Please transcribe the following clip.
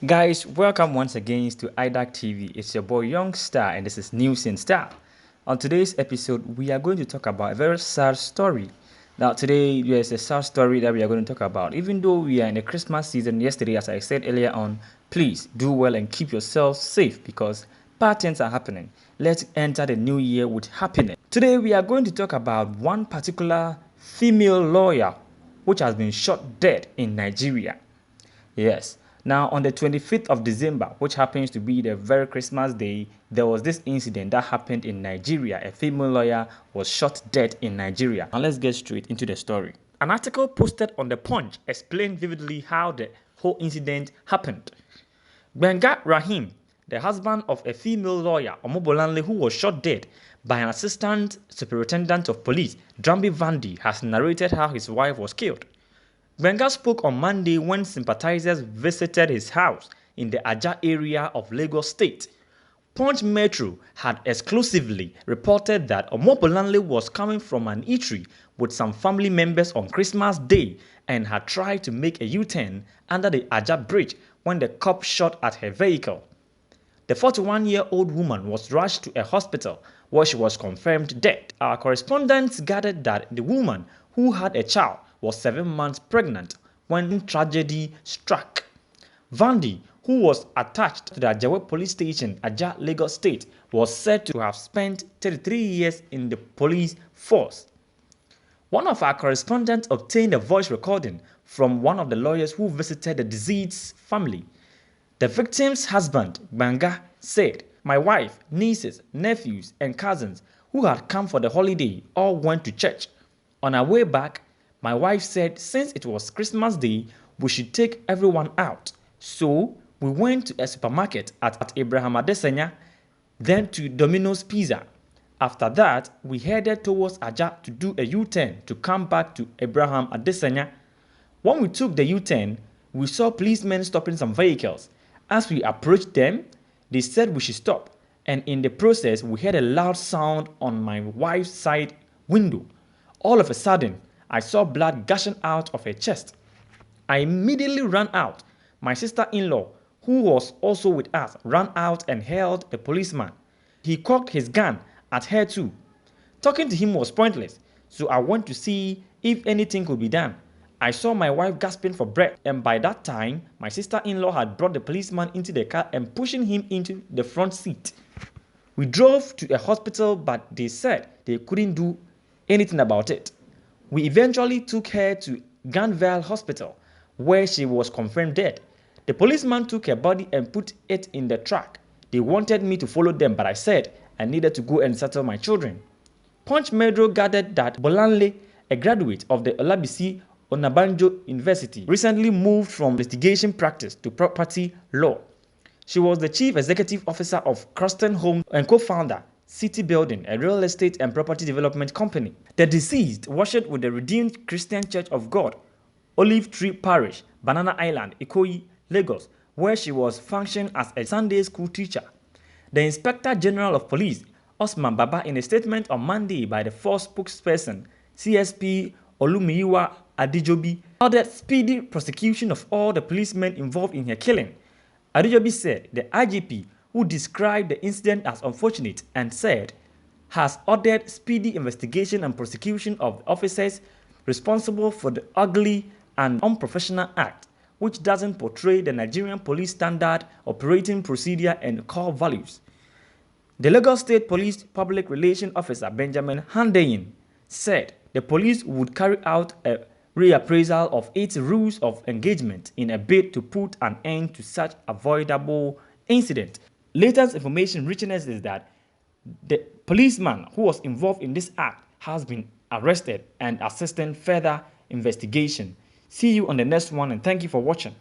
Guys, welcome once again to IDAC TV. It's your boy Young Star and this is News in Style. On today's episode, we are going to talk about a very sad story. Now today, there's a sad story that we are going to talk about. Even though we are in the Christmas season yesterday, as I said earlier on, please do well and keep yourself safe because bad things are happening. Let's enter the new year with happiness. Today, we are going to talk about one particular female lawyer which has been shot dead in Nigeria. Yes. Now, on the 25th of December, which happens to be the very Christmas day, there was this incident that happened in Nigeria. A female lawyer was shot dead in Nigeria. Now, let's get straight into the story. An article posted on The Punch explained vividly how the whole incident happened. Benga Rahim, the husband of a female lawyer, Omobolanle, who was shot dead by an assistant superintendent of police, Drambi Vandi, has narrated how his wife was killed. Benga spoke on Monday when sympathizers visited his house in the Ajah area of Lagos State. Punch Metro had exclusively reported that Omobolanle was coming from an eatery with some family members on Christmas Day and had tried to make a U-turn under the Ajah Bridge when the cop shot at her vehicle. The 41-year-old woman was rushed to a hospital where she was confirmed dead. Our correspondents gathered that the woman, who had a child, was 7 months pregnant when tragedy struck. Vandi, who was attached to the Ajawe police station, Ajah, Lagos State, was said to have spent 33 years in the police force. One of our correspondents obtained a voice recording from one of the lawyers who visited the deceased's family. The victim's husband, Banga, said, "My wife, nieces, nephews, and cousins who had come for the holiday all went to church. On our way back, my wife said since it was Christmas Day, we should take everyone out. So we went to a supermarket at Abraham Adesanya, then to Domino's Pizza. After that, we headed towards Ajah to do a U-turn to come back to Abraham Adesanya. When we took the U-turn, we saw policemen stopping some vehicles. As we approached them, they said we should stop, and in the process, we heard a loud sound on my wife's side window. All of a sudden, I saw blood gushing out of her chest. I immediately ran out. My sister-in-law, who was also with us, ran out and held the policeman. He cocked his gun at her too. Talking to him was pointless, so I went to see if anything could be done. I saw my wife gasping for breath, and by that time, my sister-in-law had brought the policeman into the car and pushing him into the front seat. We drove to a hospital, but they said they couldn't do anything about it. We eventually took her to Ganvale Hospital, where she was confirmed dead. The policeman took her body and put it in the truck. They wanted me to follow them, but I said I needed to go and settle my children. Punch Metro gathered that Bolanle, a graduate of the Olabisi Onabanjo University, recently moved from litigation practice to property law. She was the chief executive officer of Croston Home and co-founder City Building, a real estate and property development company. The deceased worshiped with the Redeemed Christian Church of God, Olive Tree Parish, Banana Island, Ikoyi, Lagos, where she was functioning as a Sunday school teacher. The Inspector General of Police, Osman Baba, in a statement on Monday by the force spokesperson, CSP Olumiyiwa Adijobi, ordered speedy prosecution of all the policemen involved in her killing. Adijobi said the IGP, who described the incident as unfortunate and said, has ordered speedy investigation and prosecution of officers responsible for the ugly and unprofessional act, which doesn't portray the Nigerian police standard operating procedure and core values. The Lagos State Police Public Relations Officer Benjamin Handeyin said the police would carry out a reappraisal of its rules of engagement in a bid to put an end to such avoidable incident. Latest information reaching us is that the policeman who was involved in this act has been arrested and assisting further investigation. See you on the next one and thank you for watching.